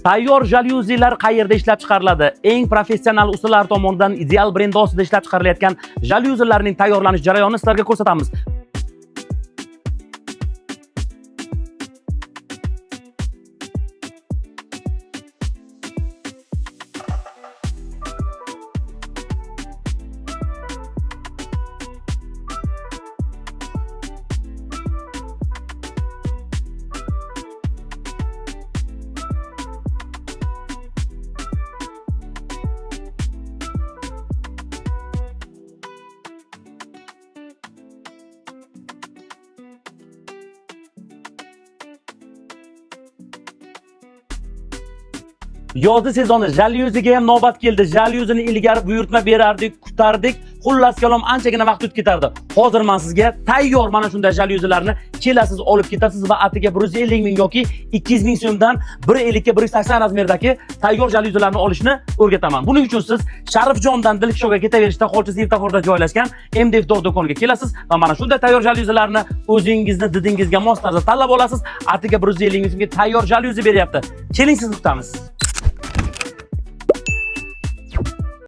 Tayyor jalyuzilar qayerda ishlab chiqariladi? Eng professional ustolar tomonidan ideal brend ostida ishlab chiqarilayotgan jalyuzilarning tayyorlanish jarayonini sizlarga ko'rsatamiz. Yozgi sezoni jalyuziga ham navbat keldi. Jalyuzini ilgari buyurtma berardik, kutardik. Xullas kalom anchagina vaqt o'tib ketardi. Hozir men sizga tayyor mana shunday jalyuzilarni kelasiz olib ketasiz va atiga 150 ming yoki 200 ming so'mdan 150 ga 180 razmerdagi tayyor jalyuzilarni olishni o'rgataman. Buning uchun siz Sharifjondan Dilkshoga ketaverishda qolchi svetoforda joylashgan MDF do'koniga kelasiz va mana shunday tayyor jalyuzilarni o'zingizni didingizga mos tarzda tanlab olasiz. Atiga 150 ming so'mga tayyor jalyuzi beryapti. Keling sizni kutamiz.